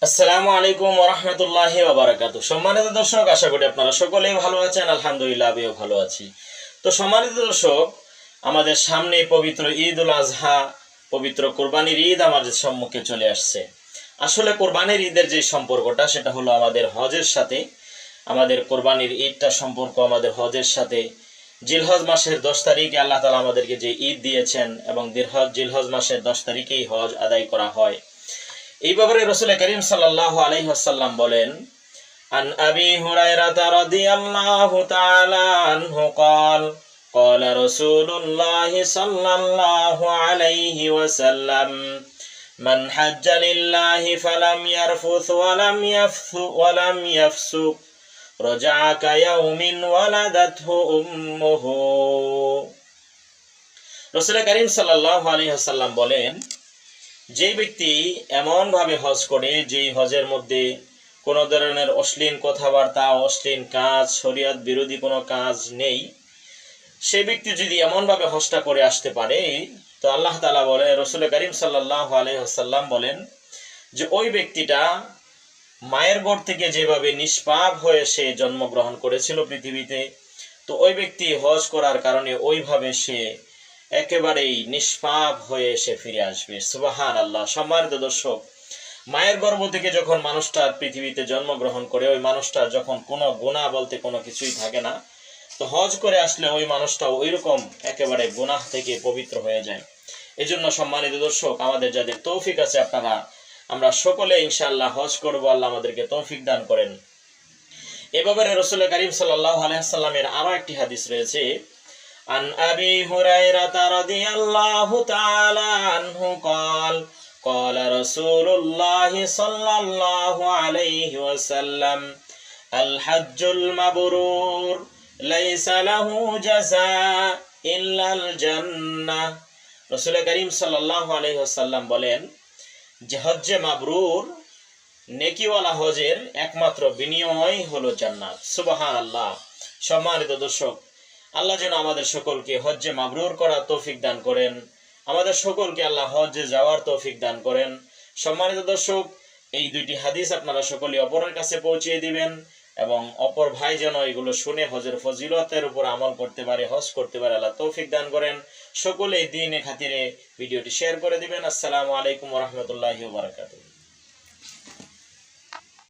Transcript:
আসসালামু আলাইকুম ওয়া রাহমাতুল্লাহি ওয়া বারাকাতুহু। সম্মানিত দর্শক, আশা করি আপনারা সকলেই ভালো আছেন। আলহামদুলিল্লাহ, আমিও ভালো আছি। তো সম্মানিত দর্শক, আমাদের সামনে পবিত্র ঈদুল আজহা, পবিত্র কোরবানির ঈদ আমাদের সম্মুখে চলে আসছে। আসলে কোরবানির ঈদের যে সম্পর্কটা, সেটা হলো আমাদের হজের সাথে। আমাদের কোরবানির ঈদটা সম্পর্ক আমাদের হজের সাথে। জিলহজ মাসের 10 তারিখে আল্লাহ তাআলা আমাদেরকে যে ঈদ দিয়েছেন এবং জিলহজ মাসের 10 তারিখেই হজ আদায় করা হয়। এই ব্যাপারে রাসূল করিম সাল্লাল্লাহু আলাইহি ওয়াসাল্লাম বলেন, আন আবি হুরায়রা রাদিয়াল্লাহু তাআলা আনহু قال قال رسول الله صلى الله عليه وسلم من حج لله فلم يرفث ولم يفسق رجع كيوم ولدته امه। রাসূল করিম সাল্লাল্লাহু আলাইহি ওয়াসাল্লাম বলেন, যে ব্যক্তি এমন ভাবে হজ করে যেই হজের মধ্যে কোনো ধরনের অশ্লীল কথাবার্তা, অশ্লীল কাজ, শরীয়ত বিরোধী কোনো কাজ নেই, সেই ব্যক্তি যদি এমন ভাবে হজটা করে আসতে পারে, তো আল্লাহ তাআলা বলে, রাসূল করিম সাল্লাল্লাহু আলাইহি ওয়াসাল্লাম বলেন যে ওই ব্যক্তিটা মায়ের গর্ভ থেকে যেভাবে নিষ্পাপ হয়ে সে জন্মগ্রহণ করেছিল পৃথিবীতে, তো ওই ব্যক্তি হজ করার কারণে ওইভাবে সে একেবারেই নিষ্পাপ হয়ে এসে ফিরে আসবে। সুবহানাল্লাহ। সম্মানিত দর্শক, মায়ের গর্ভ থেকে যখন মানুষটা পৃথিবীতে জন্মগ্রহণ করে, ওই মানুষটার যখন কোনো গুনাহ বলতে কোনো কিছুই থাকে না, তো হজ করে আসলে ওই মানুষটা ওইরকম একেবারে গুনাহ থেকে পবিত্র হয়ে যায়। এজন্য সম্মানিত দর্শক, আমাদের যাদের তৌফিক আছে, আমরা সকলে ইনশাআল্লাহ হজ করব। আল্লাহ আমাদেরকে তৌফিক দান করেন। এ ব্যাপারে রাসূল করিম সাল্লাল্লাহু আলাইহি ওয়াসাল্লামের আরো একটি হাদিস রয়েছে। عن أبي هريرة رضي الله تعالى عنه قال قال رسول الله صلى الله عليه وسلم الحج المبرور ليس له جزاء إلا الجنة। রাসূল করিম সাল্লাল্লাহু আলাইহি ওয়াসাল্লাম বলেন যে হজ্জে মাবরুর, নেকিওয়ালা হজের একমাত্র বিনিময় হলো জান্নাত। সুবহানাল্লাহ। সম্মানিত দর্শক, আল্লাহ যেন আমাদের সকলকে হজ্জে মাবরুর করার তৌফিক দান করেন। আমাদের সকলকে আল্লাহ হজ্জে যাওয়ার তৌফিক দান করেন। সম্মানিত দর্শক, এই দুইটি হাদিস আপনারা সকলে অপরের কাছে পৌঁছিয়ে দিবেন এবং অপর ভাই যেন এগুলো শুনে হজের ফজিলতের উপর আমল করতে পারে, হজ করতে পারে। আল্লাহ তৌফিক দান করেন। সকলে দ্বীনে খাতিরে ভিডিওটি শেয়ার করে দিবেন। আসসালামু আলাইকুম ওয়া রাহমাতুল্লাহি ওয়া বারাকাতুহু।